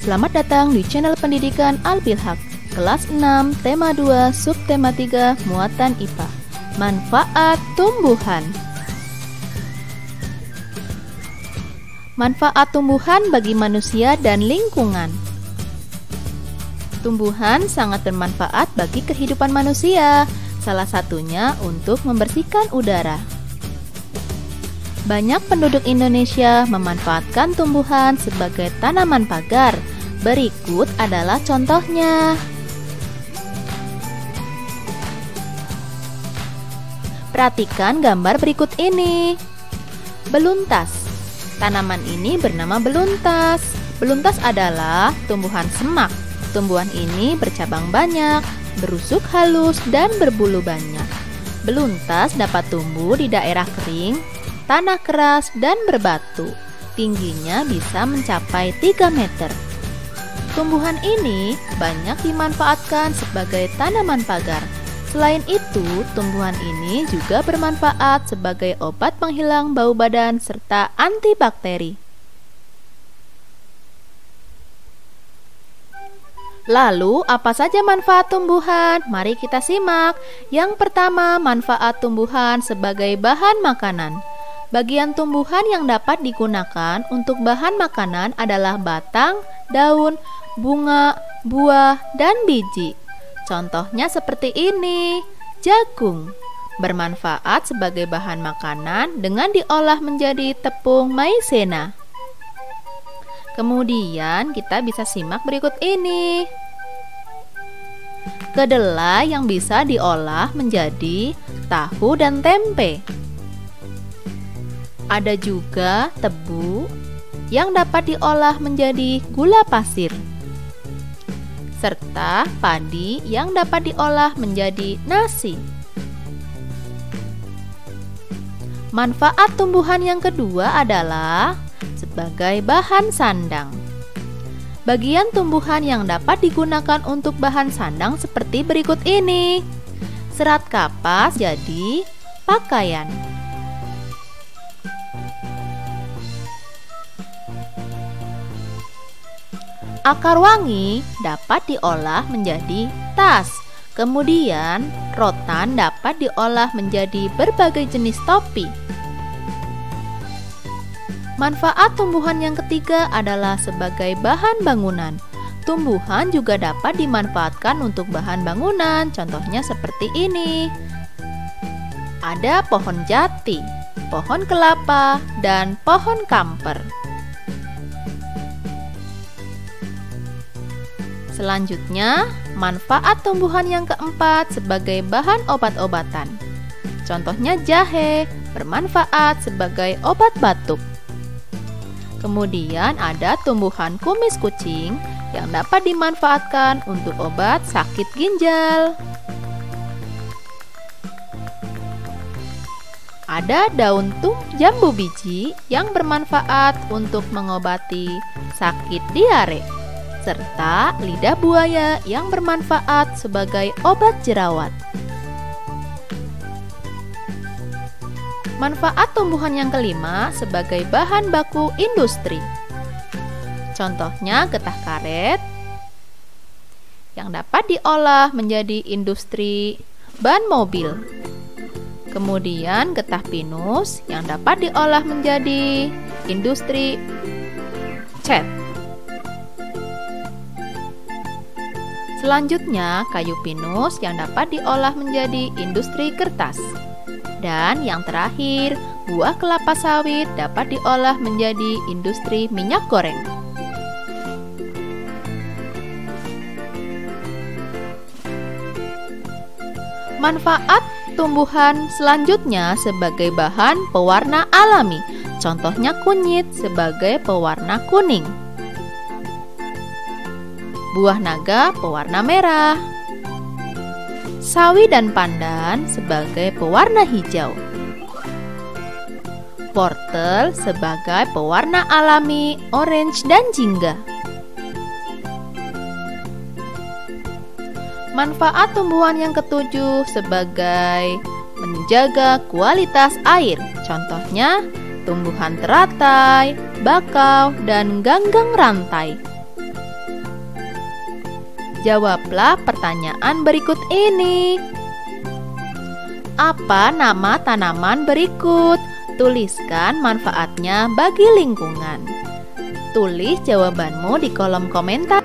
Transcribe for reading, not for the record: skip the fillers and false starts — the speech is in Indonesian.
Selamat datang di channel pendidikan Al-Bilhaq, kelas 6, tema 2, subtema 3, muatan IPA. Manfaat tumbuhan. Manfaat tumbuhan bagi manusia dan lingkungan. Tumbuhan sangat bermanfaat bagi kehidupan manusia, salah satunya untuk membersihkan udara. Banyak penduduk Indonesia memanfaatkan tumbuhan sebagai tanaman pagar. Berikut adalah contohnya. Perhatikan gambar berikut ini. Beluntas. Tanaman ini bernama beluntas. Beluntas adalah tumbuhan semak. Tumbuhan ini bercabang banyak, berusuk halus, dan berbulu banyak. Beluntas dapat tumbuh di daerah kering, tanah keras, dan berbatu. Tingginya bisa mencapai 3 meter. Tumbuhan ini banyak dimanfaatkan sebagai tanaman pagar. Selain itu, tumbuhan ini juga bermanfaat sebagai obat penghilang bau badan serta antibakteri. Lalu, apa saja manfaat tumbuhan? Mari kita simak. Yang pertama, manfaat tumbuhan sebagai bahan makanan. Bagian tumbuhan yang dapat digunakan untuk bahan makanan adalah batang, daun, bunga, buah, dan biji. Contohnya seperti ini. Jagung bermanfaat sebagai bahan makanan dengan diolah menjadi tepung maizena. Kemudian kita bisa simak berikut ini. Kedelai yang bisa diolah menjadi tahu dan tempe. Ada juga tebu yang dapat diolah menjadi gula pasir, serta padi yang dapat diolah menjadi nasi. Manfaat tumbuhan yang kedua adalah sebagai bahan sandang. Bagian tumbuhan yang dapat digunakan untuk bahan sandang seperti berikut ini. Serat kapas jadi pakaian. Akar wangi dapat diolah menjadi tas. Kemudian, rotan dapat diolah menjadi berbagai jenis topi. Manfaat tumbuhan yang ketiga adalah sebagai bahan bangunan. Tumbuhan juga dapat dimanfaatkan untuk bahan bangunan, contohnya seperti ini. Ada pohon jati, pohon kelapa, dan pohon kamper. Selanjutnya, manfaat tumbuhan yang keempat sebagai bahan obat-obatan. Contohnya jahe, bermanfaat sebagai obat batuk. Kemudian ada tumbuhan kumis kucing yang dapat dimanfaatkan untuk obat sakit ginjal. Ada daun jambu biji yang bermanfaat untuk mengobati sakit diare, serta lidah buaya yang bermanfaat sebagai obat jerawat. Manfaat tumbuhan yang kelima sebagai bahan baku industri. Contohnya getah karet yang dapat diolah menjadi industri ban mobil. Kemudian getah pinus yang dapat diolah menjadi industri cat. Selanjutnya, kayu pinus yang dapat diolah menjadi industri kertas. Dan yang terakhir, buah kelapa sawit dapat diolah menjadi industri minyak goreng. Manfaat tumbuhan selanjutnya sebagai bahan pewarna alami. Contohnya kunyit sebagai pewarna kuning. Buah naga pewarna merah, sawi dan pandan sebagai pewarna hijau, wortel sebagai pewarna alami orange dan jingga. Manfaat tumbuhan yang ketujuh sebagai menjaga kualitas air. Contohnya tumbuhan teratai, bakau, dan ganggang rantai. Jawablah pertanyaan berikut ini. Apa nama tanaman berikut? Tuliskan manfaatnya bagi lingkungan. Tulis jawabanmu di kolom komentar